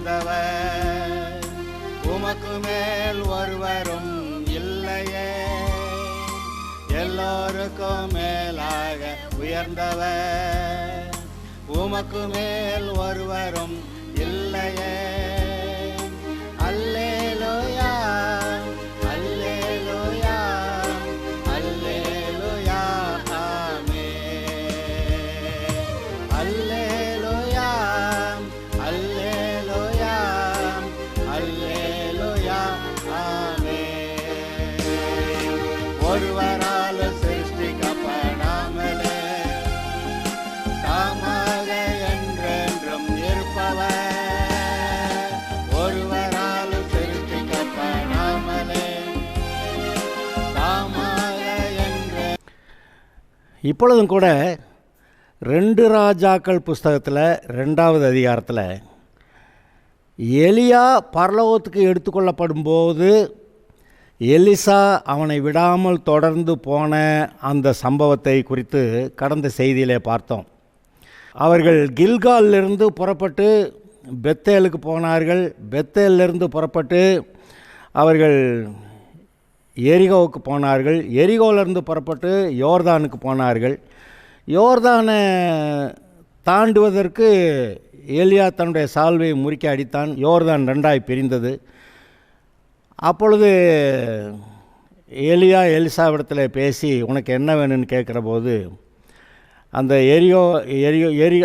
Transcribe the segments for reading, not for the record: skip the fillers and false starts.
உயர்ந்தவர், உமக்கு மேல் ஒருவரும் இல்லையே. எல்லோருக்கும் மேலாக உயர்ந்தவர், உமக்கு மேல் ஒருவரும் இல்லையே. அல்லேலூயா, அல்லேலூயா, அல்லேலூயா, ஆமென். அல்லேலூயா, அல்லேலூயா, அல்லேலூயா, ஆமென். ஒருவரால் சிருஷ்டிக்கப்படாமலே தாமாக என்றென்றும் இருப்பவர், ஒருவரால் சிருஷ்டிக்கப்படாமலே தாமாக என்று. இப்பொழுதும் கூட 2 ராஜாக்கள் புஸ்தகத்தில் 2வது அதிகாரத்தில் எலியா பரலோகத்துக்கு எடுத்துக்கொள்ளப்படும் போது எலிசா அவனை விடாமல் தொடர்ந்து போன அந்த சம்பவத்தை குறித்து கடந்த செய்தியிலே பார்த்தோம். அவர்கள் கில்காலிலிருந்து புறப்பட்டு பெத்தேலுக்கு போனார்கள். பெத்தேலிருந்து புறப்பட்டு அவர்கள் எரிகோவுக்கு போனார்கள். எரிகோவிலிருந்து புறப்பட்டு யோர்தானுக்கு போனார்கள். யோர்தானை தாண்டுவதற்கு எலியா தன்னுடைய சால்வையை முறுக்கி அடித்தான். யோர்தான் 2ஆய் பிரிந்தது. அப்பொழுது எலியா எலிசாவிடத்தில் பேசி உனக்கு என்ன வேணும்னு கேட்குற போது அந்த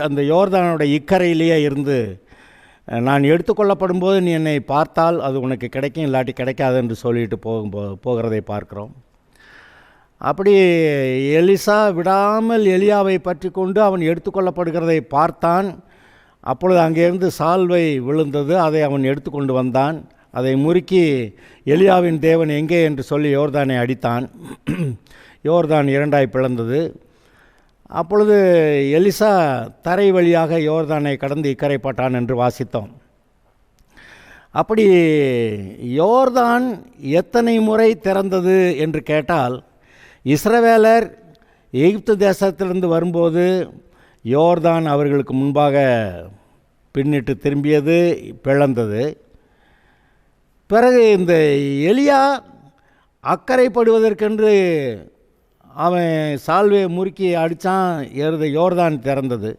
அந்த யோர்தானோட இக்கரையிலேயே இருந்து நான் எடுத்துக்கொள்ளப்படும் போது நீ என்னை பார்த்தால் அது உனக்கு கிடைக்கும், இல்லாட்டி கிடைக்காது என்று சொல்லிட்டு போகிறதை பார்க்குறோம். அப்படி எலிசா விடாமல் எலியாவை பற்றி கொண்டு அவன் எடுத்துக்கொள்ளப்படுகிறதை பார்த்தான். அப்பொழுது அங்கேருந்து சால்வை விழுந்தது. அதை அவன் எடுத்துக்கொண்டு வந்தான். அதை முறுக்கி எலியாவின் தேவன் எங்கே என்று சொல்லி யோர்தானை அடித்தான். யோர்தான் 2ஆய் பிளந்தது. அப்பொழுது எலிசா தரை வழியாக யோர்தானை கடந்து இக்கரைப்பட்டான் என்று வாசித்தோம். அப்படி யோர்தான் எத்தனை முறை திறந்தது என்று கேட்டால், இஸ்ரவேலர் எகிப்து தேசத்திலிருந்து வரும்போது யோர்தான் அவர்களுக்கு முன்பாக பின்னிட்டு திரும்பியது, பிளந்தது. பிறகு இந்த எலியா அக்கறைப்படுவதற்கென்று அவன் சால்வையை முறுக்கி அடித்தான், யோர்தான் திறந்தது.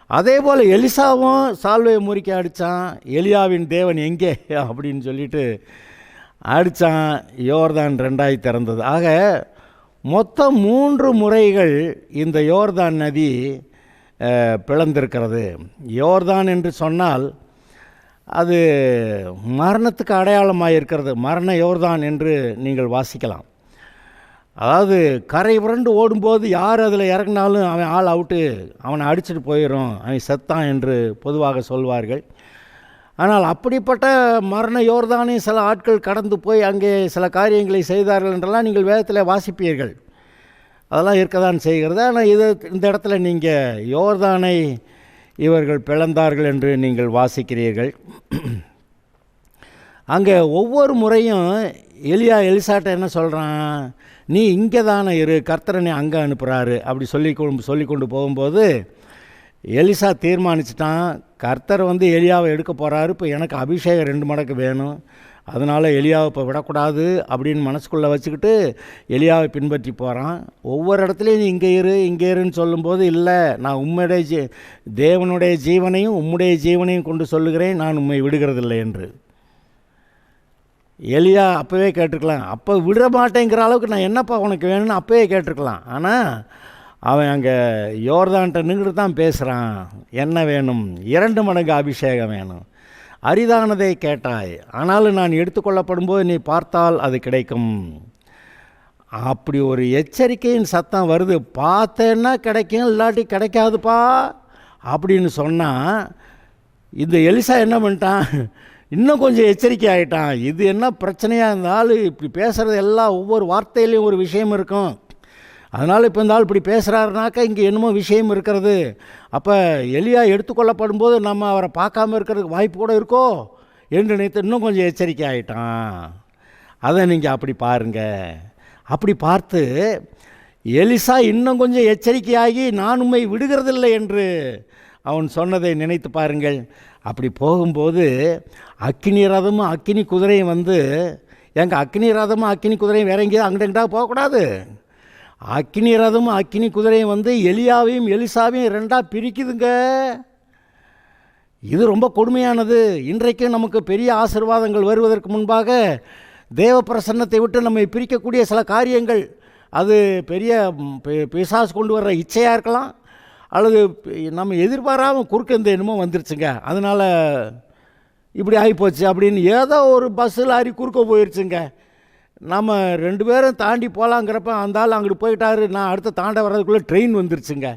அதே போல் எலிசாவும் சால்வையை முறுக்கி அடித்தான், எலியாவின் தேவன் எங்கே அப்படின்னு சொல்லிட்டு அடித்தான், யோர்தான் 2ஆய் திறந்தது. ஆக மொத்தம் 3 முறைகள் இந்த யோர்தான் நதி பிளந்திருக்கிறது. யோர்தான் என்று சொன்னால் அது மரணத்துக்கு அடையாளமாக இருக்கிறது. மரண யோர்தான் என்று நீங்கள் வாசிக்கலாம். அதாவது கரை புரண்டு ஓடும்போது யார் அதில் இறங்கினாலும் அவன் ஆள் அவுட்டு, அவனை அடிச்சுட்டு போயிடும், அவன் செத்தான் என்று பொதுவாக சொல்வார்கள். ஆனால் அப்படிப்பட்ட மரண யோர்தானே சில ஆட்கள் கடந்து போய் அங்கே சில காரியங்களை செய்தார்கள் என்றெல்லாம் நீங்கள் வேதத்தில் வாசிப்பீர்கள். அதெல்லாம் இருக்க தான் செய்கிறது. ஆனால் இந்த இடத்துல நீங்கள் யோர்தானை இவர்கள் பிளந்தார்கள் என்று நீங்கள் வாசிக்கிறீர்கள். அங்கே ஒவ்வொரு முறையும் எலியா எலிசாட்ட என்ன சொல்கிறான், நீ இங்கே தானே இரு, கர்த்தரனை அங்கே அனுப்புகிறாரு அப்படி சொல்லி கொண்டு போகும்போது எலிசா தீர்மானிச்சிட்டான், கர்த்தர் எலியாவை எடுக்க போகிறாரு, இப்போ எனக்கு அபிஷேகம் 2 மடங்கு வேணும், அதனால் எலியாவை இப்போ விடக்கூடாது அப்படின்னு மனசுக்குள்ளே வச்சுக்கிட்டு எலியாவை பின்பற்றி போகிறான். ஒவ்வொரு இடத்துலையும் நீ இங்கே இருன்னு சொல்லும்போது, இல்லை நான் உம்முடைய தேவனுடைய ஜீவனையும் உம்முடைய ஜீவனையும் கொண்டு சொல்லுகிறேன், நான் உம்மை விடுகிறதில்லை என்று. எலியா அப்போவே கேட்டிருக்கலாம், அப்போ விட மாட்டேங்கிற அளவுக்கு நான் என்னப்பா உனக்கு வேணும்னு அப்போவே கேட்டிருக்கலாம். ஆனால் அவன் அங்கே யோர்தான்கிட்ட நின்றுட்டு தான் பேசுகிறான், என்ன வேணும், 2 மடங்கு அபிஷேகம் வேணும், அரிதானதை கேட்டாய், ஆனாலும் நான் எடுத்துக்கொள்ளப்படும் போது நீ பார்த்தால் அது கிடைக்கும். அப்படி ஒரு எச்சரிக்கையின் சத்தம் வருது. பார்த்தேன்னா கிடைக்கும், இல்லாட்டி கிடைக்காதுப்பா அப்படின்னு சொன்னால் இந்த எலிசா என்ன பண்ணிட்டான், இன்னும் கொஞ்சம் எச்சரிக்கை ஆகிட்டான். இது என்ன பிரச்சனையாக இருந்தாலும் இப்படி பேசுகிறது எல்லாம் ஒவ்வொரு வார்த்தையிலையும் ஒரு விஷயம் இருக்கும். அதனால் இப்போ இந்த ஆள் இப்படி பேசுகிறாருனாக்கா இங்கே என்னமோ விஷயம் இருக்கிறது. அப்போ எலியா எடுத்துக்கொள்ளப்படும் போது நம்ம அவரை பார்க்காம இருக்கிறதுக்கு வாய்ப்பு கூட இருக்கோ என்று நினைத்து இன்னும் கொஞ்சம் எச்சரிக்கை ஆகிட்டான். அதை நீங்கள் அப்படி பாருங்கள். அப்படி பார்த்து எலிசா இன்னும் கொஞ்சம் எச்சரிக்கையாகி நான் உம்மை விடுகிறதில்லை என்று அவன் சொன்னதை நினைத்து பாருங்கள். அப்படி போகும்போது அக்கினி ரதமும் அக்கினி குதிரையும் வந்து, எங்கள் அக்கினி ரதமும் அக்கினி குதிரையும் வேற எங்கேயும் அங்கிட்ட போகக்கூடாது. அக்கினி ரதமும் அக்கினி குதிரையும் வந்து எலியாவையும் எலிசாவையும் ரெண்டாக பிரிக்குதுங்க. இது ரொம்ப கொடுமையானது. இன்றைக்கு நமக்கு பெரிய ஆசீர்வாதங்கள் வருவதற்கு முன்பாக தேவ பிரசன்னத்தை விட்டு நம்மை பிரிக்கக்கூடிய சில காரியங்கள், அது பெரிய பிசாசு கொண்டு வர்ற இச்சையாக இருக்கலாம், அல்லது நம்ம எதிர்பாராமல் குறுக்க இந்த என்னமோ வந்துருச்சுங்க, அதனால் இப்படி ஆகிப்போச்சு அப்படின்னு ஏதோ ஒரு பஸ்ஸு லாரி குறுக்க போயிடுச்சுங்க. நம்ம 2 பேரும் தாண்டி போகலாங்கிறப்ப அந்த ஆள் அங்கிட்டு போயிட்டாரு, நான் அடுத்து தாண்ட வர்றதுக்குள்ளே ட்ரெயின் வந்துருச்சுங்க.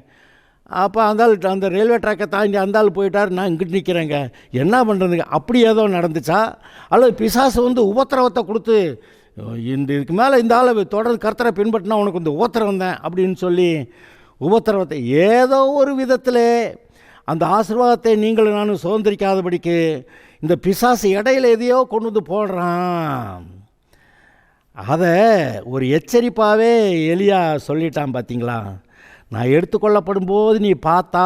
அப்போ அந்த ஆள் அந்த ரயில்வே ட்ராக்கை தாண்டி அந்த ஆள் போயிட்டார், நான் இங்கிட்டு நிற்கிறேங்க, என்ன பண்ணுறதுங்க? அப்படி ஏதோ நடந்துச்சா? அல்லது பிசாசு வந்து உபத்திரவத்தை கொடுத்து, இதுக்கு மேலே இந்த ஆளை தொடர்ந்து கர்த்தரை பின்பற்றினா உனக்கு இந்த உபத்திரவம் தான் அப்படின்னு சொல்லி உபத்திரவத்தை ஏதோ ஒரு விதத்தில் அந்த ஆசீர்வாதத்தை நீங்களும் நானும் சுதந்திரிக்காதபடிக்கு இந்த பிசாசு இடையில எதையோ கொண்டு வந்து போடுறான். அதை ஒரு எச்சரிப்பாகவே எலியா சொல்லிட்டான். பார்த்தீங்களா? நான் எடுத்துக்கொள்ளப்படும் போது நீ பார்த்தா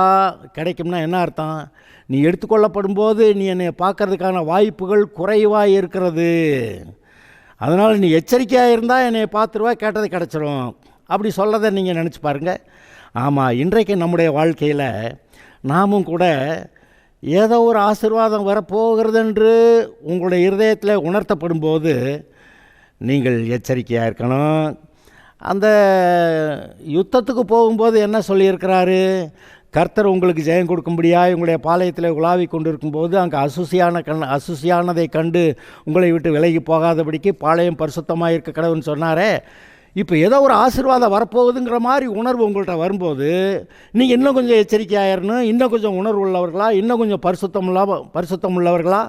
கிடைக்கும்னா என்ன அர்த்தம்? நீ எடுத்துக்கொள்ளப்படும் போது நீ என்னை பார்க்கறதுக்கான வாய்ப்புகள் குறைவாக இருக்கிறது, அதனால் நீ எச்சரிக்கையாக இருந்தால் என்னை பார்த்துருவா, கேட்டது கிடச்சிரும். அப்படி சொல்லதை நீங்கள் நினச்சி பாருங்கள். ஆமாம், இன்றைக்கு நம்முடைய வாழ்க்கையில் நாமும் கூட ஏதோ ஒரு ஆசீர்வாதம் வரப்போகிறது என்று உங்களுடைய இருதயத்தில் உணர்த்தப்படும் போது நீங்கள் எச்சரிக்கையாக இருக்கணும். அந்த யுத்தத்துக்கு போகும்போது என்ன சொல்லியிருக்கிறாரு? கர்த்தர் உங்களுக்கு ஜெயம் கொடுக்கும்படியாக உங்களுடைய பாளையத்தில் உலாவி கொண்டு இருக்கும்போது அங்கே அசுசியானதை கண்டு உங்களை விட்டு விலகி போகாதபடிக்கு பாளையம் பரிசுத்தமாக இருக்க கடவுள்னு சொன்னாரே. இப்போ ஏதோ ஒரு ஆசீர்வாதம் வரப்போகுதுங்கிற மாதிரி உணர்வு உங்கள்கிட்ட வரும்போது நீங்கள் இன்னும் கொஞ்சம் எச்சரிக்கையாயிரணும். இன்னும் கொஞ்சம் உணர்வு உள்ளவர்களா, இன்னும் கொஞ்சம் பரிசுத்தம் உள்ளவர்களா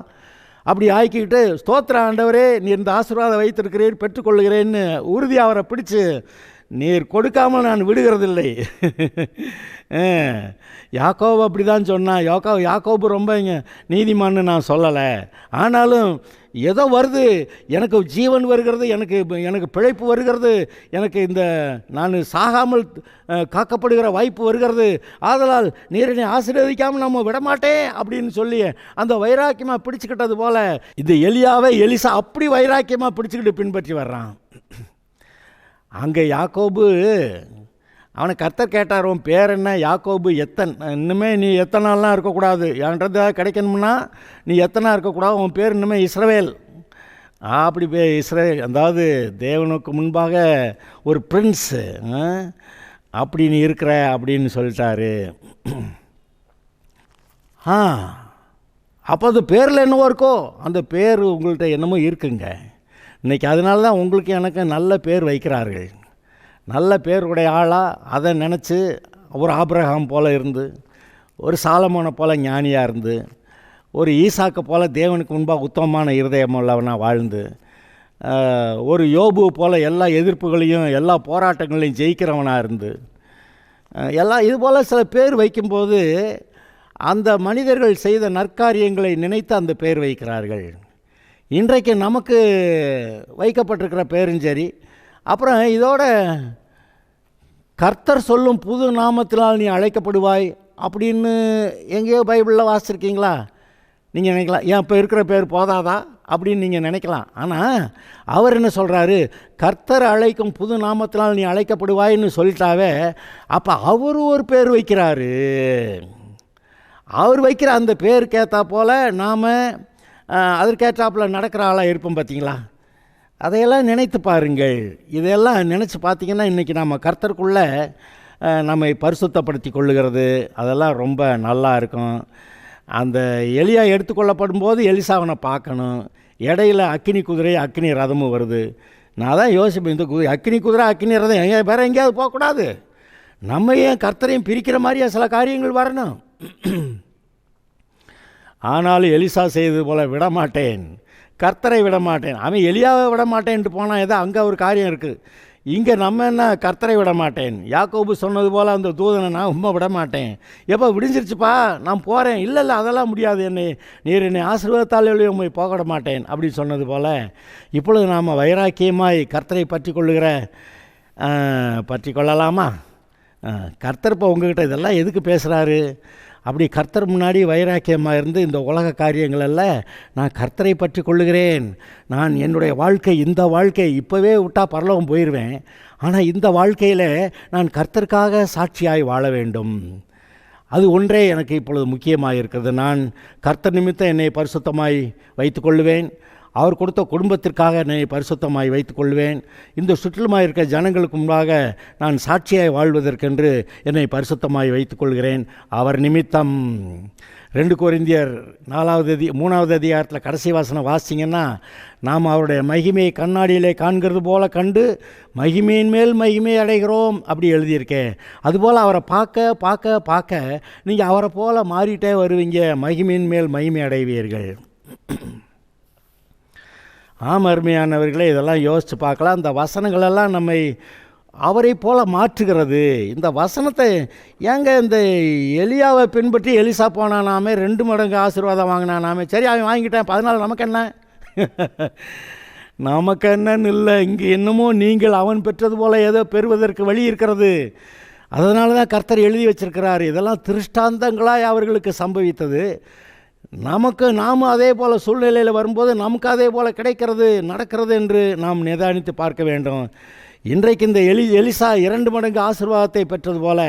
அப்படி ஆக்கிக்கிட்டு, ஸ்தோத்திர ஆண்டவரே, நீர் இந்த ஆசீர்வாதம் வைத்திருக்கிறீர், பெற்றுக்கொள்கிறேன்னு உறுதியாக அவரை பிடிச்சு, நீர் கொடுக்காமல் நான் விடுகிறதில்லை. யாக்கோபு அப்படி தான் சொன்னான். யாக்கோபு ரொம்ப நீதிமான்னு நான் சொல்லலை, ஆனாலும் ஏதோ வருது, எனக்கு ஜீவன் வருகிறது, எனக்கு பிழைப்பு வருகிறது, எனக்கு இந்த நான் சாகாமல் காக்கப்படுகிற வாய்ப்பு வருகிறது, ஆதலால் நீர் என்னை ஆசீர்வதிக்காமல் நம்ம விடமாட்டேன் அப்படின்னு சொல்லி அந்த வைராக்கியமாக பிடிச்சிக்கிட்டது போல் இந்த எலியாவை எலிசா அப்படி வைராக்கியமாக பிடிச்சிக்கிட்டு பின்பற்றி வர்றான். அங்கே யாக்கோபு, அவனை கர்த்தர் கேட்டார், உன் பேர் என்ன? யாக்கோபு. இன்னுமே நீ எத்தனை நாள்லாம் இருக்கக்கூடாது, என்கிட்ட கிடைக்கணும்னா நீ எத்தனை இருக்கக்கூடாது, உன் பேர் இன்னுமே இஸ்ரவேல். அப்படி இஸ்ரவேல், அதாவது தேவனுக்கு முன்பாக ஒரு பிரின்ஸு, அப்படி நீ இருக்கிற அப்படின்னு சொல்லிட்டாரு. அப்போ அது பேரில் என்னவோ இருக்கோ, அந்த பேர் உங்கள்கிட்ட என்னமோ இருக்குங்க இன்றைக்கி. அதனால தான் உங்களுக்கு எனக்கு நல்ல பேர் வைக்கிறார்கள். நல்ல பேருடைய ஆளாக அதை நினச்சி ஒரு ஆபிரகாம் போல் இருந்து, ஒரு சாலமோனை போல் ஞானியாக இருந்து, ஒரு ஈசாக்கை போல் தேவனுக்கு முன்பாக உத்தமமான இருதயம் உள்ளவனாக வாழ்ந்து, ஒரு யோபு போல் எல்லா எதிர்ப்புகளையும் எல்லா போராட்டங்களையும் ஜெயிக்கிறவனாக இருந்து, எல்லாம் இது போல் சில பேர் வைக்கும்போது அந்த மனிதர்கள் செய்த நற்காரியங்களை நினைத்து அந்த பேர் வைக்கிறார்கள். இன்றைக்கு நமக்கு வைக்கப்பட்டிருக்கிற பேரும் சரி. அப்புறம் இதோட கர்த்தர் சொல்லும் புது நாமத்தினால் நீ அழைக்கப்படுவாய் அப்படின்னு எங்கேயோ பைபிளில் வாசிச்சிருக்கீங்களா? நீங்கள் நினைக்கலாம், ஏன் இப்போ இருக்கிற பேர் போதாதா அப்படின்னு நீங்கள் நினைக்கலாம். ஆனால் அவர் என்ன சொல்கிறாரு? கர்த்தர் அழைக்கும் புது நாமத்தினால் நீ அழைக்கப்படுவாய்ன்னு சொல்லிட்டாவே, அப்போ அவர் ஒரு பேர் வைக்கிறாரு. அவர் வைக்கிற அந்த பேருக்கேற்றா போல் நாம் அதற்கேற்றாப்பில் நடக்கிற ஆளாக இருப்போம். பார்த்தீங்களா? அதையெல்லாம் நினைத்து பாருங்கள். இதெல்லாம் நினச்சி பார்த்திங்கன்னா இன்றைக்கி நம்ம கர்த்தருக்குள்ளே நம்மை பரிசுத்தப்படுத்தி கொள்ளுகிறது, அதெல்லாம் ரொம்ப நல்லா இருக்கும். அந்த எலியா எடுத்துக்கொள்ளப்படும் போது எலிசாவனை பார்க்கணும். இடையில அக்கினி குதிரை அக்கினி ரதமும் வருது. நான் தான் யோசிப்பேன், இந்த அக்கினி குதிரை அக்கினி ரதம் வேறு எங்கேயாவது போகக்கூடாது, நம்ம ஏன் கர்த்தரையும் பிரிக்கிற மாதிரியா சில காரியங்கள் வரணும்? ஆனாலும் எலிசா செய்தது போல் விடமாட்டேன், கர்த்தரை விடமாட்டேன். அவன் எலியாவை விடமாட்டேன்ட்டு போனால் ஏதோ அங்கே ஒரு காரியம் இருக்குது. இங்கே நம்ம என்ன கர்த்தரை விடமாட்டேன். யாக்கோபு சொன்னது போல் அந்த தூதனை நான் உண்மை விடமாட்டேன். எப்போ விடிஞ்சிருச்சுப்பா நான் போகிறேன், இல்லை அதெல்லாம் முடியாது, நீர் என்னை ஆசீர்வாதத்தால் உண்மை போக விட மாட்டேன் அப்படின்னு சொன்னது போல் இப்பொழுது நாம் வைராக்கியமாய் கர்த்தரை பற்றி கொள்ளாமா? கர்த்தர் இப்போ உங்ககிட்ட இதெல்லாம் எதுக்கு பேசுகிறாரு? அப்படி கர்த்தர் முன்னாடி வைராக்கியமாக இருந்து இந்த உலக காரியங்களெல்லாம் நான் கர்த்தரை பற்றி கொள்ளுகிறேன், நான் என்னுடைய வாழ்க்கை இந்த வாழ்க்கை இப்போவே விட்டால் பரலோகம் போயிடுவேன், ஆனால் இந்த வாழ்க்கையில் நான் கர்த்தருக்காக சாட்சியாய் வாழ வேண்டும், அது ஒன்றே எனக்கு இப்பொழுது முக்கியமாக இருக்கிறது. நான் கர்த்தர் நிமித்தம் என்னை பரிசுத்தமாய் வைத்துக்கொள்ளுவேன், அவர் கொடுத்த குடும்பத்திற்காக என்னை பரிசுத்தமாய் வைத்துக்கொள்வேன், இந்த சுற்றிலுமாக இருக்க ஜனங்களுக்கு முன்பாக நான் சாட்சியாய் வாழ்வதற்கென்று என்னை பரிசுத்தமாய் வைத்துக்கொள்கிறேன் அவர் நிமித்தம். 2 கொரிந்தியர் 3வது அதிகாரத்தில் கடைசி வாசனை வாசிங்கன்னா, நாம் அவருடைய மகிமையை கண்ணாடியிலே காண்கிறது போல கண்டு மகிமையின் மேல் மகிமை அடைகிறோம் அப்படி எழுதியிருக்கேன். அதுபோல் அவரை பார்க்க பார்க்க பார்க்க நீங்கள் அவரை போல் மாறிட்டே வருவீங்க, மகிமையின் மேல் மகிமை அடைவீர்கள். அருமையானவர்களே, இதெல்லாம் யோசித்து பார்க்கலாம். இந்த வசனங்களெல்லாம் நம்மை அவரை போல மாற்றுகிறது. இந்த வசனத்தை ஏங்க இந்த எலியாவை பின்பற்றி எலிசா போனானாமே, 2 மடங்கு ஆசீர்வாதம் வாங்கினானாமே, சரி அவன் வாங்கிட்டேன் 14 நமக்கு என்ன நமக்கு என்னன்னு இல்லை, இங்கே என்னமோ நீங்கள் அவன் பெற்றது போல் ஏதோ பெறுவதற்கு வழி இருக்கிறது, அதனால தான் கர்த்தர் எழுதி வச்சிருக்கிறார். இதெல்லாம் திருஷ்டாந்தங்களாய் அவர்களுக்கு சம்பவித்தது. நாம் அதே போல் சூழ்நிலையில் வரும்போது நமக்கு அதே போல் கிடைக்கிறது நடக்கிறது என்று நாம் நிதானித்து பார்க்க வேண்டும். இன்றைக்கு இந்த எலிசா 2 மடங்கு ஆசீர்வாதத்தை பெற்றது போல்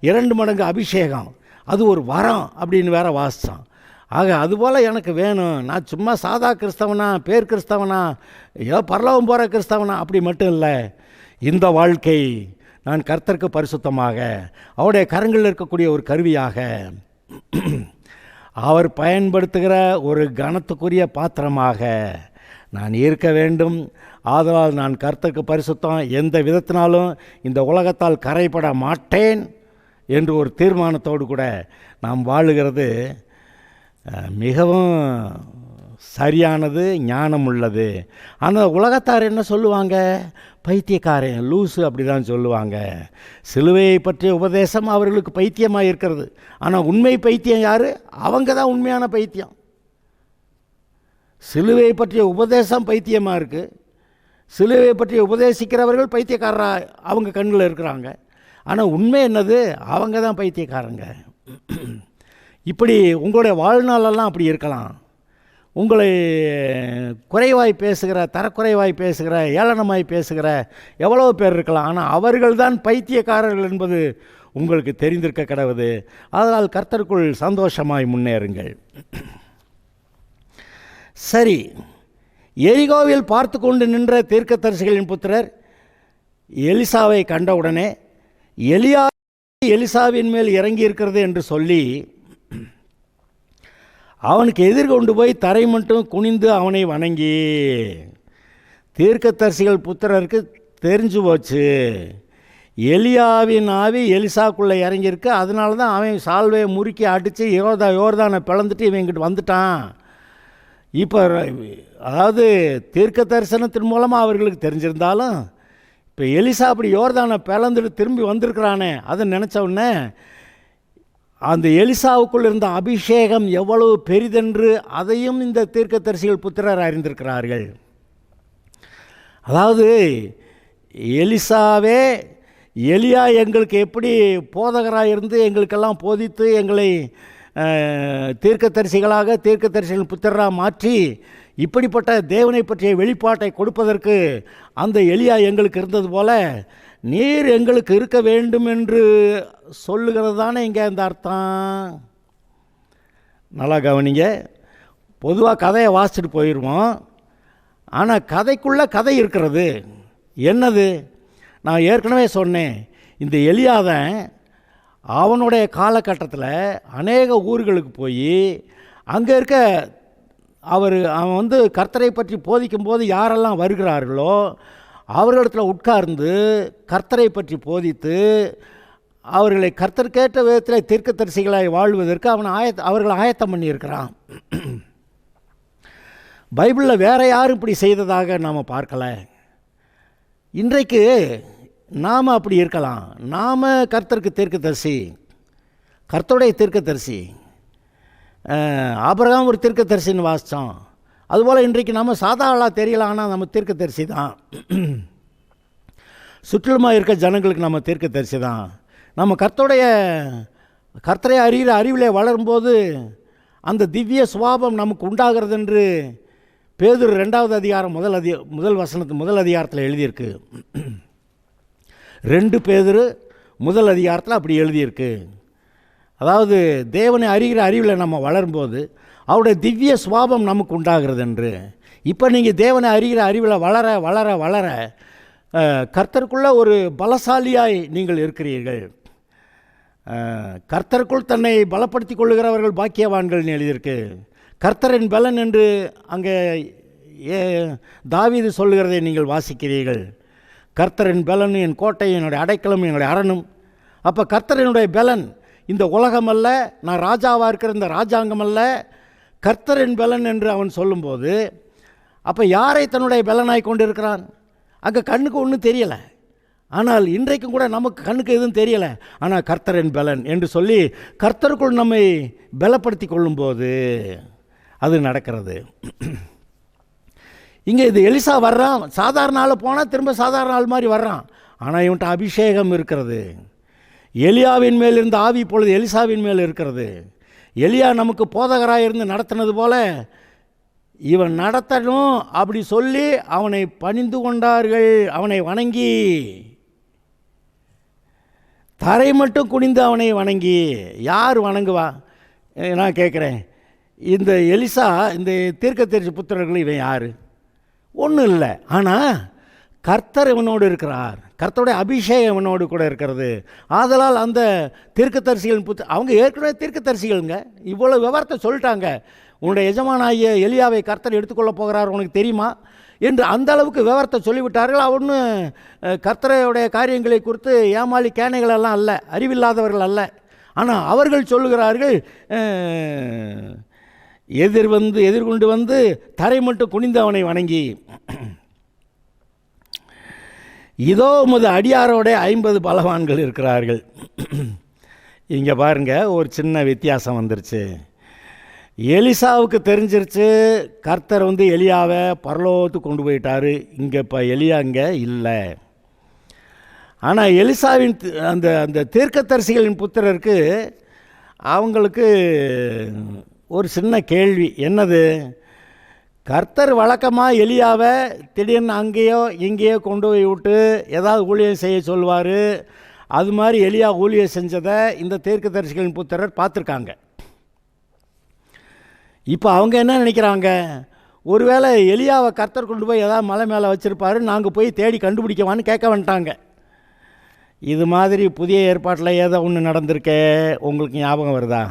2 மடங்கு அபிஷேகம், அது ஒரு வரம் அப்படின்னு வேற வாசித்தான். ஆக அதுபோல் எனக்கு வேணும், நான் சும்மா சாதா கிறிஸ்தவனா, பேர் கிறிஸ்தவனா, ஏதோ பரலோகம் போகிற கிறிஸ்தவனா அப்படி மட்டும் இல்லை, இந்த வாழ்க்கை நான் கர்த்தருக்கு பரிசுத்தமாக அவருடைய கரங்களில் இருக்கக்கூடிய ஒரு கருவியாக அவர் பயன்படுத்துகிற ஒரு கனத்துக்குரிய பாத்திரமாக நான் இருக்க வேண்டும். ஆதலால் நான் கர்த்தருக்கு பரிசுத்தம், எந்த விதத்தினாலும் இந்த உலகத்தால் கரைபட மாட்டேன் என்று ஒரு தீர்மானத்தோடு கூட நாம் வாழுகிறது மிகவும் சரியானது, ஞானம் உள்ளது. ஆனால் உலகத்தார் என்ன சொல்லுவாங்க? பைத்தியக்காரன், லூசு அப்படி தான் சொல்லுவாங்க. சிலுவையை பற்றிய உபதேசம் அவர்களுக்கு பைத்தியமாக இருக்கிறது. ஆனால் உண்மை பைத்தியம் யார்? அவங்க தான் உண்மையான பைத்தியம். சிலுவையை பற்றிய உபதேசம் பைத்தியமாக இருக்குது, சிலுவையை பற்றிய உபதேசிக்கிறவர்கள் பைத்தியக்காரரா அவங்க கண்ணில் இருக்கிறாங்க. ஆனால் உண்மை என்னது? அவங்க தான் பைத்தியக்காரங்க. இப்படி உங்களுடைய வாழ்நாளெல்லாம் அப்படி இருக்கலாம். உங்களை குறைவாய் பேசுகிற, தரக்குறைவாய் பேசுகிற, ஏளனமாய் பேசுகிற எவ்வளோ பேர் இருக்கலாம். ஆனால் அவர்கள்தான் பைத்தியக்காரர்கள் என்பது உங்களுக்கு தெரிந்திருக்க கிடவுது. அதனால் கர்த்தருக்குள் சந்தோஷமாய் முன்னேறுங்கள். சரி, எரிகோவில் பார்த்து கொண்டு நின்ற தீர்க்கதரிசிகளின் புத்திரர் எலிசாவை கண்டவுடனே எலியா எலிசாவின் மேல் இறங்கி இருக்கிறது என்று சொல்லி அவனுக்கு எதிர்கொண்டு போய் தரை மட்டும் குனிந்து அவனை வணங்கி, தீர்க்கதரிசிகள் புத்திரருக்கு தெரிஞ்சு போச்சு எலியாவின் ஆவி எலிசாக்குள்ளே இறங்கியிருக்கு, அதனால தான் அவன் சால்வையை முறுக்கி அடித்து யோர்தானை பிளந்துட்டு இவங்கிட்ட வந்துட்டான். இப்போ அதாவது தீர்க்க தரிசனத்தின் மூலமாக அவர்களுக்கு தெரிஞ்சிருந்தாலும் இப்போ எலிசா அப்படி யோர்தானை பிளந்துட்டு திரும்பி வந்திருக்கிறானே, அதை நினச்ச உடனே அந்த எலிசாவுக்குள் இருந்த அபிஷேகம் எவ்வளவு பெரிதென்று அதையும் இந்த தீர்க்கதரிசிகள் புத்திரர் அறிந்திருக்கிறார்கள். அதாவது எலிசாவே எலியா எங்களுக்கு எப்படி போதகராக இருந்து எங்களுக்கெல்லாம் போதித்து எங்களை தீர்க்கதரிசிகளாக தீர்க்கதரிசிகள் புத்திரராக மாற்றி இப்படிப்பட்ட தேவனை பற்றிய வெளிப்பாட்டை கொடுப்பதற்கு அந்த எலியா எங்களுக்கு இருந்தது போல நீர் எங்களுக்கு இருக்க வேண்டும் என்று சொல்லுகிறது தானே இங்கே இந்த அர்த்தம். நல்லா கவனிங்க. பொதுவாக கதையை வாசிச்சுட்டு போயிடுவோம், ஆனால் கதைக்குள்ளே கதை இருக்கிறது. என்னது? நான் ஏற்கனவே சொன்னேன், இந்த எலியாதான் அவனுடைய காலகட்டத்தில் அநேக ஊர்களுக்கு போய் அங்கே இருக்க அவன் கர்த்தரை பற்றி போதிக்கும்போது யாரெல்லாம் வருகிறார்களோ அவர்களிடத்தில் உட்கார்ந்து கர்த்தரை பற்றி போதித்து அவர்களை கர்த்தர்கேற்ற விதத்தில் தீர்க்கதரிசிகளாய் வாழ்வதற்கு அவர்கள் ஆயத்தம் பண்ணியிருக்கிறான். பைபிளில் வேறு யாரும் இப்படி செய்ததாக நாம் பார்க்கல. இன்றைக்கு நாம் அப்படி இருக்கலாம். நாம் கர்த்தருக்கு தீர்க்கதரிசி, கர்த்தருடைய தீர்க்கதரிசி. ஆபிரகாம் ஒரு தீர்க்கதரிசின்னு வாசித்தோம். அதுபோல் இன்றைக்கு நம்ம சாதாரணமாக தெரியலாம், ஆனால் நம்ம தீர்க்கதரிசி தான். சுற்றிலுமாக இருக்க ஜனங்களுக்கு நம்ம தீர்க்கதரிசி தான். நம்ம கர்த்தரை அறிகிற அறிவிலே வளரும்போது அந்த திவ்ய சுபாவம் நமக்கு உண்டாகிறது என்று பேதுரு 2வது அதிகாரம் முதல் அதிகாரத்தில் எழுதியிருக்கு. 2 பேதுரு முதல் அதிகாரத்தில் அப்படி எழுதியிருக்கு. அதாவது தேவனை அறிகிற அறிவில் நம்ம வளரும்போது அவருடைய திவ்ய சுபாவம் நமக்கு உண்டாகிறது என்று. இப்போ நீங்கள் தேவனை அறிகிற அறிவில் வளர வளர வளர கர்த்தருக்குள்ள ஒரு பலசாலியாய் நீங்கள் இருக்கிறீர்கள். கர்த்தருக்குள் தன்னை பலப்படுத்தி கொள்ளுகிறவர்கள் பாக்கியவான்கள்னு எழுதியிருக்கு. கர்த்தரின் பலன் என்று அங்கே தாவீது சொல்லுகிறதை நீங்கள் வாசிக்கிறீர்கள். கர்த்தரின் பலன் என் கோட்டை, என்னுடைய அடைக்கலம், என்னுடைய அரணும். அப்போ கர்த்தரினுடைய பலன் இந்த உலகம் அல்ல, நான் ராஜாவாக இருக்கிற இந்த ராஜாங்கம் அல்ல, கர்த்தரின் பலன் என்று அவன் சொல்லும்போது அப்போ யாரை தன்னுடைய பலனாய் கொண்டு இருக்கிறான்? அங்கே கண்ணுக்கு ஒன்றும் தெரியலை, ஆனால் இன்றைக்கும் கூட நமக்கு கண்ணுக்கு எதுவும் தெரியலை, ஆனால் கர்த்தரின் பலன் என்று சொல்லி கர்த்தருக்குள் நம்மை பலப்படுத்தி கொள்ளும்போது அது நடக்கிறது. இங்கே இது எலிசா வர்றான், சாதாரண ஆள் போனால் திரும்ப சாதாரண ஆள் மாதிரி வர்றான். ஆனால் இவன்ட்ட அபிஷேகம் இருக்கிறது. எலியாவின் மேல் இருந்த ஆவி இப்பொழுது எலிசாவின் மேல் இருக்கிறது. எலியா நமக்கு போதகராக இருந்து நடத்தினது போல இவன் நடத்தணும் அப்படி சொல்லி அவனை பணிந்து கொண்டார்கள். அவனை வணங்கி தரை மட்டும் குனிந்து அவனை வணங்கி. யார் வணங்குவா? நான் கேட்குறேன், இந்த எலிசா, இந்த தீர்க்கதரிசி புத்திரர்கள் இவன் யார்? ஒன்றும் இல்லை. ஆனால் கர்த்தர் இவனோடு இருக்கிறார், கர்த்தருடைய அபிஷேகம் இவனோடு கூட இருக்கிறது. ஆதலால் அந்த தீர்க்கதரிசிகள் அவங்க ஏற்கனவே தீர்க்கதரிசிகள்ங்க, இவ்வளோ விவரத்தை சொல்லிட்டாங்க. உன்னுடைய எஜமானாகிய எலியாவை கர்த்தர் எடுத்துக்கொள்ள போகிறார், உனக்கு தெரியுமா என்று அந்த அளவுக்கு விவரத்தை சொல்லிவிட்டார்கள். அவனு கர்த்தருடைய காரியங்களை குறித்து ஏமாளி கேனைகளெல்லாம் அல்ல, அறிவில்லாதவர்கள் அல்ல. ஆனால் அவர்கள் சொல்லுகிறார்கள், எதிர்கொண்டு வந்து தரை மட்டும் குனிந்து அவனை வணங்கி, இதோ உமது அடியாரோட 50 பலவான்கள் இருக்கிறார்கள். இங்கே பாருங்கள், ஒரு சின்ன வித்தியாசம் வந்துருச்சு. எலிசாவுக்கு தெரிஞ்சிருச்சு கர்த்தர் எலியாவை பரலோகத்துக்கு கொண்டு போயிட்டார். இங்கே இப்போ எலியா இங்கே இல்லை. ஆனால் எலிசாவின் அந்த தீர்க்கதரிசிகளின் புத்திரருக்கு அவங்களுக்கு ஒரு சின்ன கேள்வி. என்னது? கர்த்தர் வழக்கமாக எலியாவை திடீர்னு அங்கேயோ இங்கேயோ கொண்டு போய் விட்டு ஏதாவது ஊழியம் செய்ய சொல்லுவார். அது மாதிரி எலியா ஊழியம் செஞ்சதை இந்த தீர்க்கதரிசிகளின் புத்திரர் பார்த்துருக்காங்க. இப்போ அவங்க என்ன நினைக்கிறாங்க? ஒருவேளை எலியாவை கர்த்தர் கொண்டு போய் ஏதாவது மலை மேலே வச்சுருப்பாரு, நாங்கள் போய் தேடி கண்டுபிடிக்கவான்னு கேட்க வந்துட்டாங்க. இது மாதிரி புதிய ஏற்பாட்டில் ஏதோ ஒன்று நடந்திருக்கே, உங்களுக்கு ஞாபகம் வருதா?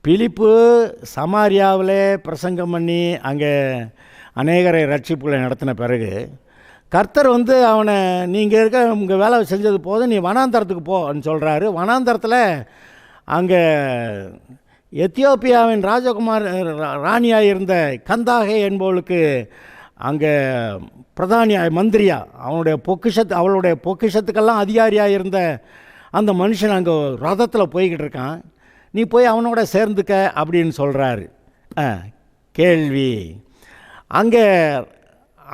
பிலிப்பு சமாரியாவில் பிரசங்கம் பண்ணி அங்கே அநேகரை ரட்சிப்புகளை நடத்தின பிறகு கர்த்தர் அவனை, நீங்கள் இருக்க உங்கள் வேலை செஞ்சது போதும், நீ வனாந்தரத்துக்கு போன்னு சொல்கிறாரு. வனாந்தரத்தில் அங்கே எத்தியோப்பியாவின் ராணியாக இருந்த கந்தாகே என்பவளுக்கு அங்கே மந்திரியா அவளுடைய பொக்கிஷத்துக்கெல்லாம் அதிகாரியாக இருந்த அந்த மனுஷன் அங்கே ரதத்தில் போய்கிட்டு இருக்கான். நீ போய் அவனோட சேர்ந்துக்க அப்படின்னு சொல்கிறாரு. கேள்வி, அங்கே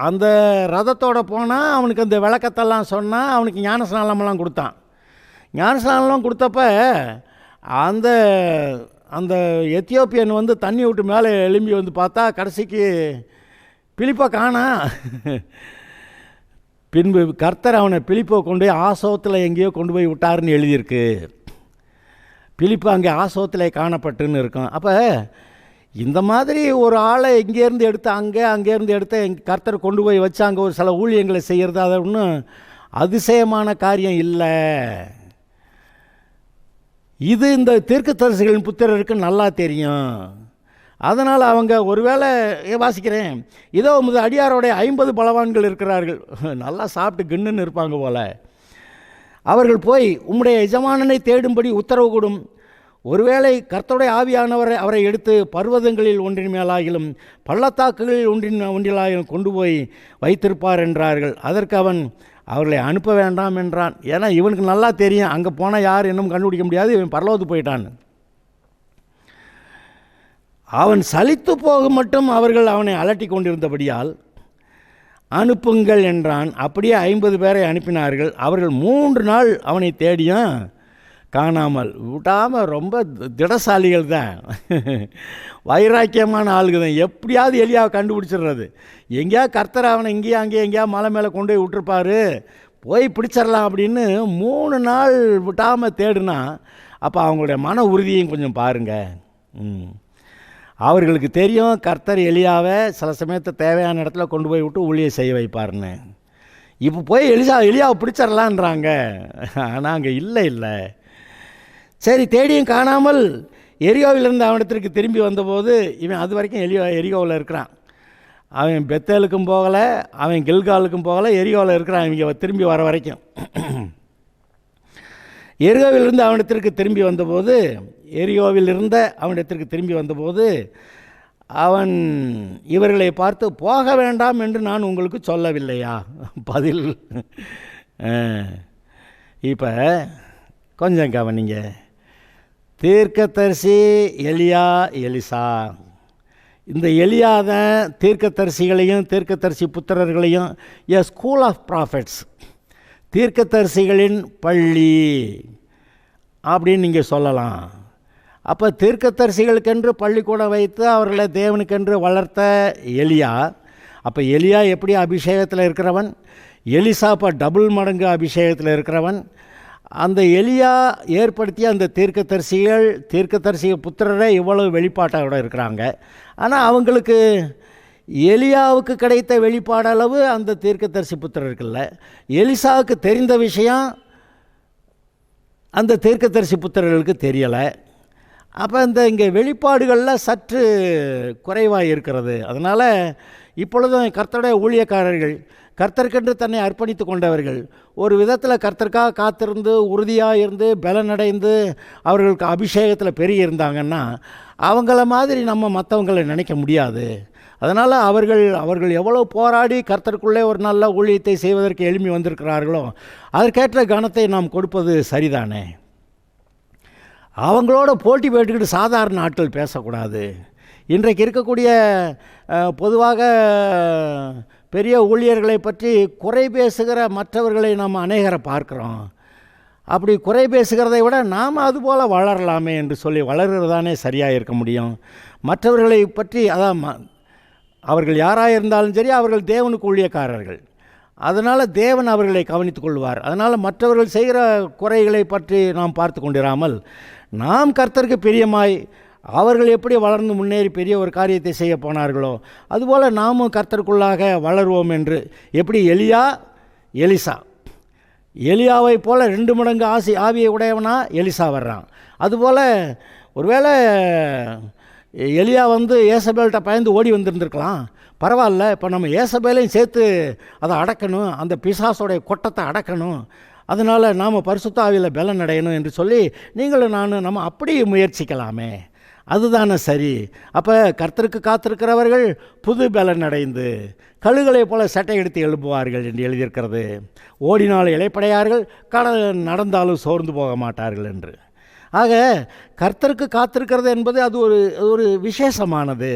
அந்த ரதத்தோடு போனால் அவனுக்கு அந்த விளக்கத்தெல்லாம் சொன்னால் அவனுக்கு ஞானஸ்நானமெல்லாம் கொடுத்தான். ஞானஸ்நானம்லாம் கொடுத்தப்ப அந்த எத்தியோப்பியன் தண்ணி விட்டு மேலே எழும்பி பார்த்தா கடைசிக்கு பிலிப்பை காணா. பின்பு கர்த்தர் அவனை பிலிப்பை கொண்டு போய் ஆசோத்தில் எங்கேயோ கொண்டு போய் விட்டாருன்னு எழுதியிருக்கு. பிலிப்பு அங்கே ஆசோத்தில் காணப்பட்டுன்னு இருக்கும். அப்போ இந்த மாதிரி ஒரு ஆளை இங்கேருந்து எடுத்து அங்கேருந்து எடுத்து கர்த்தர் கொண்டு போய் வச்சு அங்கே ஒரு சில ஊழியங்களை செய்கிறது அது ஒன்றும் அதிசயமான காரியம் இல்லை. இது இந்த தீர்க்கதரிசிகளின் புத்திரருக்கு நல்லா தெரியும். அதனால் அவங்க ஒருவேளை வாசிக்கிறேன், இதோ உமது அடியாரோடைய 50 பலவான்கள் இருக்கிறார்கள், நல்லா சாப்பிட்டு கிண்ணுன்னு இருப்பாங்க போல். அவர்கள் போய் உம்முடைய எஜமானனை தேடும்படி உத்தரவு கொடும். ஒருவேளை கர்த்தருடைய ஆவியானவர் அவரை எடுத்து பர்வதங்களில் ஒன்றின் மேலாகிலும் பள்ளத்தாக்குகளில் ஒன்றிலாகிலும் கொண்டு போய் வைத்திருப்பார் என்றார்கள். அதற்கு அவன் அவர்களை அனுப்ப வேண்டாம் என்றான். ஏன்னா இவனுக்கு நல்லா தெரியும் அங்கே போனால் யார் இன்னும் கண்டுபிடிக்க முடியாது, இவன் பரலோகத்துக்கு போயிட்டான். அவன் சலித்து போக மட்டும் அவர்கள் அவனை அலட்டி கொண்டிருந்தபடியால் அனுப்புங்கள் என்றான். அப்படியே 50 பேரை அனுப்பினார்கள். அவர்கள் 3 நாள் அவனை தேடியும் காணாமல். விடாமல் ரொம்ப திடசாலிகள் தான், வைராக்கியமான ஆளுங்க தான். எப்படியாவது எலியாவை கண்டுபிடிச்சிடுறது. எங்கேயா கர்த்தர் அவனை இங்கேயா அங்கேயா எங்கேயா மலை மேலே கொண்டு போய் விட்டுருப்பாரு, போய் பிடிச்சிடலாம் அப்படின்னு 3 நாள் விடாமல் தேடுனா, அப்போ அவங்களுடைய மன உறுதியும் கொஞ்சம் பாருங்கள். அவர்களுக்கு தெரியும் கர்த்தர் எலியாவை சில சமயத்தை தேவையான இடத்துல கொண்டு போய் விட்டு ஊழியை செய்ய வைப்பார்னு. இப்போ போய் எலியாவை பிடிச்சிடலான்றாங்க. ஆனால் அங்கே இல்லை. சரி, தேடியும் காணாமல் எரியோவிலிருந்து அவனிடத்திற்கு திரும்பி வந்தபோது, இவன் அது வரைக்கும் எரியோவில் இருக்கிறான். அவன் பெத்தேலுக்கும் போகலை, அவன் கில்காலுக்கும் போகலை, எரியோவில் இருக்கிறான் இவங்க திரும்பி வர வரைக்கும். எரியோவிலிருந்து அவனிடத்திற்கு திரும்பி வந்தபோது அவன் இவர்களை பார்த்து, போக வேண்டாம் என்று நான் உங்களுக்கு சொல்லவில்லையா? பதில். இப்போ கொஞ்சம் கவனிங்க. தீர்க்கதரிசி எலியா, எலிசா. இந்த எலியா தான் தீர்க்கதரிசிகளையும் தீர்க்கதரிசி புத்திரர்களையும் எ ஸ்கூல் ஆஃப் ப்ராஃபெட்ஸ், தீர்க்கதரிசிகளின் பள்ளி அப்படின்னு நீங்கள் சொல்லலாம். அப்போ தீர்க்கதரிசிகளுக்கென்று பள்ளிக்கூடம் வைத்து அவர்களை தேவனுக்கென்று வளர்த்த எலியா. அப்போ எலியா எப்படி அபிஷேகத்தில் இருக்கிறவன், எலிசா இப்போ டபுள் மடங்கு அபிஷேகத்தில் இருக்கிறவன். அந்த எலியா ஏற்படுத்திய அந்த தீர்க்கதரிசி புத்திரரை இவ்வளவு வெளிப்பாட்டோட இருக்கிறாங்க. ஆனால் அவங்களுக்கு எலியாவுக்கு கிடைத்த வெளிப்பாடளவு அந்த தீர்க்கதரிசி புத்திரருக்கு இல்லை. எலிசாவுக்கு தெரிந்த விஷயம் அந்த தீர்க்கதரிசி புத்திரர்களுக்கு தெரியலை. அப்போ இங்கே வெளிப்பாடுகளில் சற்று குறைவாக இருக்கிறது. அதனால் இப்பொழுதும் கர்த்தருடைய ஊழியக்காரர்கள், கர்த்தருக்கென்று தன்னை அர்ப்பணித்து கொண்டவர்கள், ஒரு விதத்தில் கர்த்தருக்காக காத்திருந்து உறுதியாக இருந்து பலனடைந்து அவர்களுக்கு அபிஷேகத்தில் பெருகி இருந்தாங்கன்னா அவங்கள மாதிரி நம்ம மற்றவங்களை நினைக்க முடியாது. அதனால் அவர்கள் எவ்வளோ போராடி கர்த்தருக்குள்ளே ஒரு நல்ல ஊழியத்தை செய்வதற்கு எழும்பி வந்திருக்கிறார்களோ அதற்கேற்ற கனத்தை நாம் கொடுப்பது சரிதானே. அவங்களோட போட்டி போட்டுக்கிட்டு சாதாரண ஆட்கள் பேசக்கூடாது. இன்றைக்கு இருக்கக்கூடிய பொதுவாக பெரிய ஊழியர்களை பற்றி குறை பேசுகிற மற்றவர்களை நாம் அநேகரை பார்க்குறோம். அப்படி குறை பேசுகிறதை விட நாம் அதுபோல் வளரலாமே என்று சொல்லி வளர்கிறதானே சரியாக இருக்க முடியும். மற்றவர்களை பற்றி அவர்கள் யாராக இருந்தாலும் சரி, அவர்கள் தேவனுக்கு ஊழியக்காரர்கள். அதனால் தேவன் அவர்களை கவனித்துக் கொள்வார். அதனால் மற்றவர்கள் செய்கிற குறைகளை பற்றி நாம் பார்த்து கொண்டிராமல் நாம் கர்த்தருக்கு பிரியமாய் அவர்கள் எப்படி வளர்ந்து முன்னேறி பெரிய ஒரு காரியத்தை செய்ய போனார்களோ அதுபோல் நாமும் கர்த்தருக்குள்ளாக வளருவோம் என்று. எப்படி எலியா, எலிசா, எலியாவை போல் 2 மடங்கு ஆவியை உடையவனா எலிசா வர்றான். அதுபோல் ஒருவேளை எலியா ஏசபேல்கிட்ட பயந்து ஓடி வந்திருந்துருக்கலாம். பரவாயில்ல, இப்போ நம்ம ஏசபேலையும் சேர்த்து அதை அடக்கணும், அந்த பிசாசோடைய கொட்டத்தை அடக்கணும், அதனால் நாம் பரிசுத்த ஆவியில் பலன் அடையணும் என்று சொல்லி நீங்களும் நம்ம அப்படி முயற்சிக்கலாமே, அதுதானே சரி. அப்போ கர்த்தருக்கு காத்திருக்கிறவர்கள் புது பலன் அடைந்து கழுகளை போல சட்டை எடுத்து எழுப்புவார்கள் என்று எழுதியிருக்கிறது. ஓடினால் இளைப்படையார்கள், நடந்தாலும் சோர்ந்து போக மாட்டார்கள் என்று. ஆக கர்த்தருக்கு காத்திருக்கிறது என்பது அது ஒரு விசேஷமானது.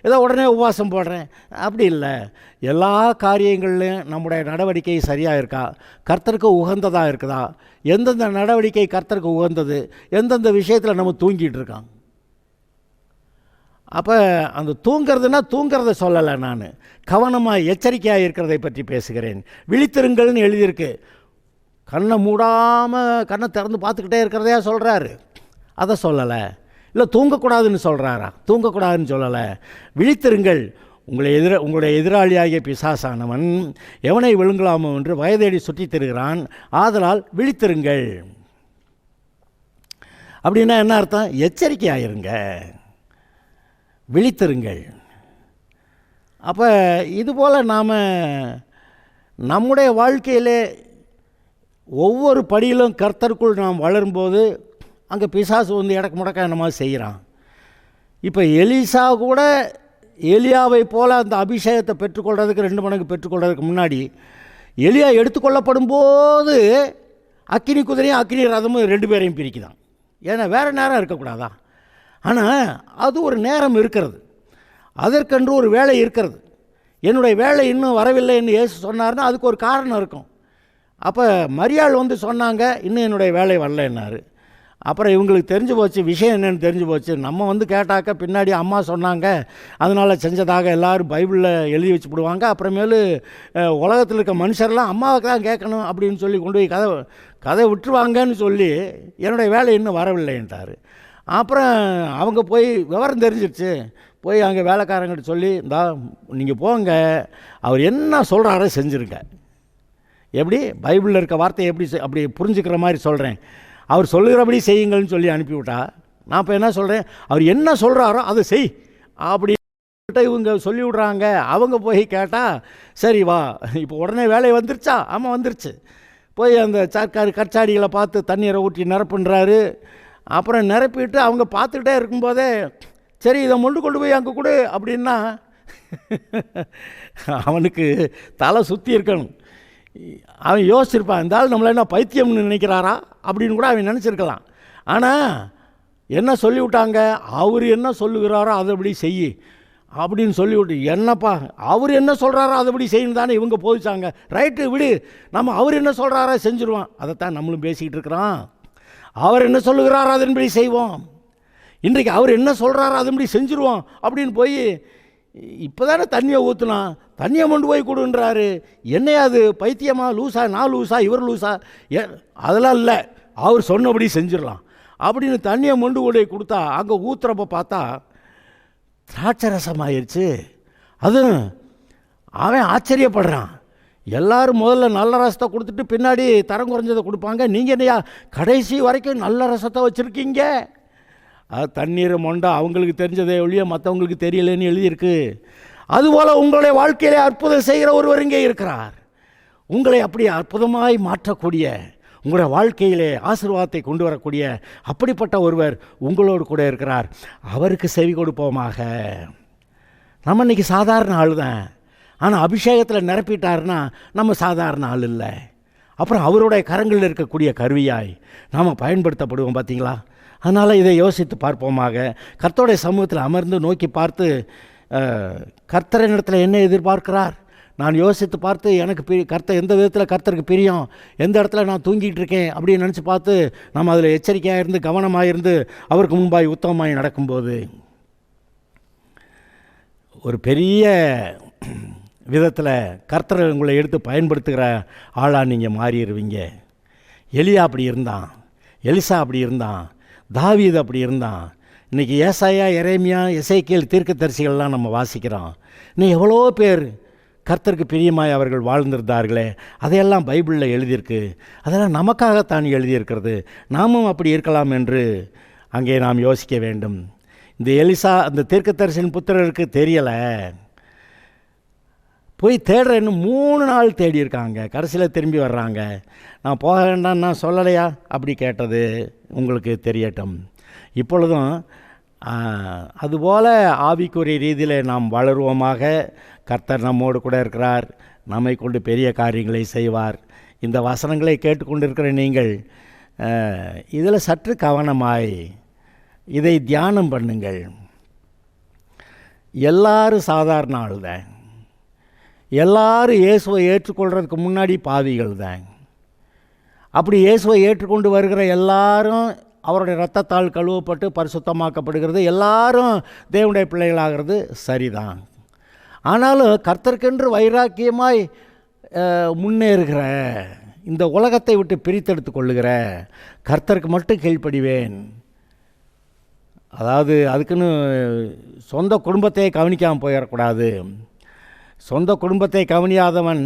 ஏதோ உடனே உபவாசம் போடுறேன் அப்படி இல்லை. எல்லா காரியங்கள்லையும் நம்முடைய நடவடிக்கை சரியாக இருக்கா, கர்த்தருக்கு உகந்ததாக இருக்குதா, எந்தெந்த நடவடிக்கை கர்த்தருக்கு உகந்தது, எந்தெந்த விஷயத்தில் நம்ம தூங்கிட்டு இருக்கோம். அப்போ அந்த தூங்கிறத சொல்லலை, நான் கவனமாக எச்சரிக்கையாக இருக்கிறதை பற்றி பேசுகிறேன். விழித்திருங்கள்னு எழுதியிருக்கு. கண்ணை மூடாமல் கண்ணை திறந்து பார்த்துக்கிட்டே இருக்கிறதையா சொல்கிறாரு, அதை சொல்லலை. இல்லை தூங்கக்கூடாதுன்னு சொல்கிறாரா, தூங்கக்கூடாதுன்னு சொல்லலை. விழித்திருங்கள், உங்களுடைய எதிராளியாகிய பிசாசானவன் எவனை விழுங்கலாமோ என்று வயதேடி சுற்றித் திரிகிறான், ஆதலால் விழித்திருங்கள். அப்படின்னா என்ன அர்த்தம்? எச்சரிக்கையாயிருங்க, விழித்திருங்கள். அப்போ இதுபோல் நாம் நம்முடைய வாழ்க்கையிலே ஒவ்வொரு படியிலும் கர்த்தருக்குள் நாம் வளரும்போது அங்கே பிசாசு இடக்கு முடக்க என்னமா செய்கிறான். இப்போ எலிசா கூட எலியாவை போல் அந்த அபிஷேகத்தை பெற்றுக்கொள்கிறதுக்கு 2 மடங்கு பெற்றுக்கொள்கிறதுக்கு முன்னாடி எலியா எடுத்துக்கொள்ளப்படும் போது அக்கினி குதிரையும் அக்கினி ரதமும் 2 பேரையும் பிரிக்குதான். ஏன்னா வேறு நேரம் இருக்கக்கூடாதா? ஆனால் அது ஒரு நேரம் இருக்கிறது, அதற்கென்று ஒரு வேலை இருக்கிறது. என்னுடைய வேலை இன்னும் வரவில்லை என்று இயேசு சொன்னார்னா அதுக்கு ஒரு காரணம் இருக்கும். அப்போ மரியாள் வந்து சொன்னாங்க, இன்னும் என்னுடைய வேலை வரலைன்னாரு. அப்புறம் இவங்களுக்கு தெரிஞ்சு போச்சு, விஷயம் என்னென்னு தெரிஞ்சு போச்சு. நம்ம வந்து கேட்டாக்க பின்னாடி அம்மா சொன்னாங்க, அதனால் செஞ்சதாக எல்லோரும் பைபிளில் எழுதி வச்சுப்படுவாங்க. அப்புறமேலு உலகத்தில் இருக்க மனுஷர்லாம் அம்மாவுக்கு தான் கேட்கணும் அப்படின்னு சொல்லி கொண்டு போய் கதை விட்டுருவாங்கன்னு சொல்லி என்னுடைய வேலை இன்னும் வரவில்லைன்ட்டார். அப்புறம் அவங்க போய் விவரம் தெரிஞ்சிடுச்சு, போய் அங்கே வேலைக்காரங்கிட்ட சொல்லி, நீங்கள் போங்க, அவர் என்ன சொல்கிறாரோ செஞ்சுருங்க. எப்படி பைபிளில் இருக்க வார்த்தையை எப்படி அப்படி புரிஞ்சுக்கிற மாதிரி சொல்கிறேன், அவர் சொல்லுகிறபடி செய்யுங்கள்னு சொல்லி அனுப்பிவிட்டா, நான் இப்போ என்ன சொல்கிறேன், அவர் என்ன சொல்கிறாரோ அதை செய் அப்படி இவங்க சொல்லி விட்றாங்க. அவங்க போய் கேட்டால், சரி வா, இப்போ உடனே வேலை வந்துருச்சா? ஆமாம் வந்துருச்சு. போய் அந்த கற்சாடிகளை பார்த்து தண்ணீரை ஊற்றி நிரப்புன்றாரு. அப்புறம் நிரப்பிட்டு அவங்க பார்த்துக்கிட்டே இருக்கும்போதே, சரி இதை கொண்டு போய் அங்கே கொடு அப்படின்னா அவனுக்கு தலை சுற்றி இருக்கணும். அவன் யோசிச்சிருப்பான், இந்த ஆள் நம்மளை என்ன பைத்தியம்னு நினைக்கிறாரா அப்படின்னு கூட அவன் நினச்சிருக்கலாம். ஆனால் என்ன சொல்லிவிட்டாங்க, அவர் என்ன சொல்லுகிறாரோ அதை அப்படி செய் அப்படின்னு சொல்லிவிட்டு, என்னப்பா அவர் என்ன சொல்கிறாரோ அதை அப்படி செய்யணும் தானே இவங்க போதிச்சாங்க. ரைட்டு விடு, நம்ம அவர் என்ன சொல்கிறாரோ செஞ்சுருவோம். அதைத்தான் நம்மளும் பேசிக்கிட்டு இருக்கிறோம். அவர் என்ன சொல்லுகிறாரோ அதன்படி செய்வோம். இன்றைக்கு அவர் என்ன சொல்கிறாரோ அதன்படி செஞ்சுருவோம் அப்படின்னு போய், இப்போ தானே தண்ணியை ஊற்றுனா, தண்ணியை கொண்டு போய் கொடுன்றாரு. என்னையா அது பைத்தியமா, லூஸா, நான் லூஸா, இவர் லூஸா? அதெல்லாம் இல்லை, அவர் சொன்னபடி செஞ்சிடலாம் அப்படின்னு தண்ணியை கொண்டு போய் கொடுத்தா, அங்கே ஊற்றுறப்ப பார்த்தா திராட்சரசமாயிருச்சு. அதுவும் அவன் ஆச்சரியப்படுறான். எல்லோரும் முதல்ல நல்ல ரசத்தை கொடுத்துட்டு பின்னாடி தரம் குறைஞ்சதை கொடுப்பாங்க. நீங்கள் என்னையா கடைசி வரைக்கும் நல்ல ரசத்தை வச்சுருக்கீங்க? அது தண்ணீரை மொண்டா அவங்களுக்கு தெரிஞ்சதே ஒழிய மற்றவங்களுக்கு தெரியலன்னு எழுதியிருக்கு. அதுபோல் உங்களுடைய வாழ்க்கையிலே அற்புதம் செய்கிற ஒருவர் இங்கே இருக்கிறார். உங்களை அப்படி அற்புதமாய் மாற்றக்கூடிய, உங்களுடைய வாழ்க்கையிலே ஆசீர்வாதத்தை கொண்டு வரக்கூடிய அப்படிப்பட்ட ஒருவர் உங்களோடு கூட இருக்கிறார். அவருக்கு செவி கொடுப்போமாக. நம்ம இன்றைக்கி சாதாரண ஆள் தான், ஆனால் அபிஷேகத்தில் நிரப்பிட்டார்னா நம்ம சாதாரண ஆள் இல்லை. அப்புறம் அவருடைய கரங்களில் இருக்கக்கூடிய கருவியாய் நாம் பயன்படுத்தப்படுவோம். பார்த்தீங்களா? அதனால் இதை யோசித்து பார்ப்போமாக. கர்த்தருடைய சமூகத்தில் அமர்ந்து நோக்கி பார்த்து, கர்த்தரிடத்தில் என்ன எதிர்பார்க்கிறார் நான் யோசித்து பார்த்து, எனக்கு கர்த்தர் எந்த விதத்தில் கர்த்தருக்கு பிரியம், எந்த இடத்துல நான் தூங்கிட்டு இருக்கேன் அப்படின்னு நினச்சி பார்த்து நம்ம அதில் எச்சரிக்கையாக இருந்து கவனமாக இருந்து அவருக்கு முன்பாய் உத்தமமாய் நடக்கும்போது ஒரு பெரிய விதத்தில் கர்த்தரை உங்களை எடுத்து பயன்படுத்துகிற ஆளாக நீங்கள் மாறிடுவீங்க. எலியா அப்படி இருந்தான், எலிசா அப்படி இருந்தான், தாவீது அப்படி இருந்தான். இன்றைக்கி ஏசாயா, எரேமியா, எசேக்கியேல் தீர்க்கதரிசிகள்லாம் நம்ம வாசிக்கிறோம். இன்னும் எவ்வளோ பேர் கர்த்தருக்கு பிரியமாய் அவர்கள் வாழ்ந்திருந்தார்களே, அதையெல்லாம் பைபிளில் எழுதியிருக்கு. அதெல்லாம் நமக்காகத்தான் எழுதியிருக்கிறது. நாமும் அப்படி இருக்கலாம் என்று அங்கே நாம் யோசிக்க வேண்டும். இந்த எலிசா அந்த தீர்க்கதரிசியின் புத்திரருக்கு தெரியலை, போய் தேடுறேன்னு 3 நாள் தேடி இருக்காங்க. கடைசியில் திரும்பி வர்றாங்க. நான் போக வேண்டாம் நான் சொல்லலையா அப்படி கேட்டது உங்களுக்கு தெரியட்டும். இப்பொழுதும் அதுபோல் ஆவிக்குரிய ரீதியில் நாம் வளருவோமாக. கர்த்தர் நம்மோடு கூட இருக்கிறார், நம்மை கொண்டு பெரிய காரியங்களை செய்வார். இந்த வசனங்களை கேட்டுக்கொண்டிருக்கிற நீங்கள் இதில் சற்று கவனமாய் இதை தியானம் பண்ணுங்கள். எல்லாரும் சாதாரண ஆள் தான், எல்லாரும் இயேசுவை ஏற்றுக்கொள்கிறதுக்கு முன்னாடி பாவிகள் தான். அப்படி இயேசுவை ஏற்றுக்கொண்டு வருகிற எல்லாரும் அவருடைய இரத்தத்தால் கழுவப்பட்டு பரிசுத்தமாக்கப்படுகிறது, எல்லாரும் தேவனுடைய பிள்ளைகளாகிறது சரிதான். ஆனாலும் கர்த்தருக்கென்று வைராக்கியமாய் முன்னேறுகிற, இந்த உலகத்தை விட்டு பிரித்தெடுத்து கொள்ளுகிற, கர்த்தருக்கு மட்டும் கீழ்ப்படிவேன், அதாவது அதுக்குன்னு சொந்த குடும்பத்தையே கவனிக்காமல் போயிடக்கூடாது. சொந்த குடும்பத்தை கவனியாதவன்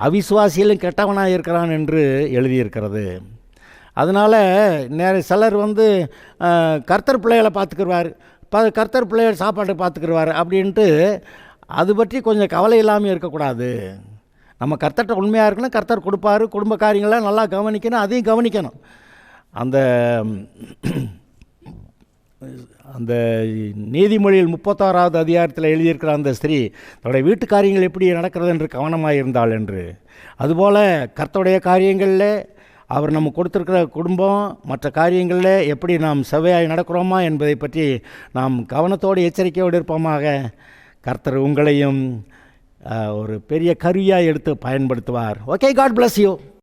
அவிசுவாசியிலும் கெட்டவனாக இருக்கிறான் என்று எழுதியிருக்கிறது. அதனால் சிலர் கர்த்தர் பிள்ளைகளை பார்த்துக்குருவார், கர்த்தர் பிள்ளைகள் சாப்பாட்டை பார்த்துக்குருவார் அப்படின்ட்டு அது பற்றி கொஞ்சம் கவலை இல்லாமல் இருக்கக்கூடாது. நம்ம கர்த்தர்கிட்ட உண்மையாக இருக்கணும், கர்த்தர் கொடுப்பார், குடும்ப காரியங்கள்லாம் நல்லா கவனிக்கணும், அதையும் கவனிக்கணும். அந்த நீதிமொழியில் 36வது அதிகாரத்தில் எழுதியிருக்கிற அந்த ஸ்திரீ தன்னுடைய வீட்டு காரியங்கள் எப்படி நடக்கிறது என்று கவனமாக இருந்தாள் என்று, அதுபோல் கர்த்தருடைய காரியங்களில் அவர் நம்ம கொடுத்துருக்கிற குடும்பம் மற்ற காரியங்களில் எப்படி நாம் செவ்வையாய் நடக்கிறோமா என்பதை பற்றி நாம் கவனத்தோடு எச்சரிக்கையோடு இருப்போமாக. கர்த்தர் உங்களையும் ஒரு பெரிய கருவியாக எடுத்து பயன்படுத்துவார். Okay, god bless you.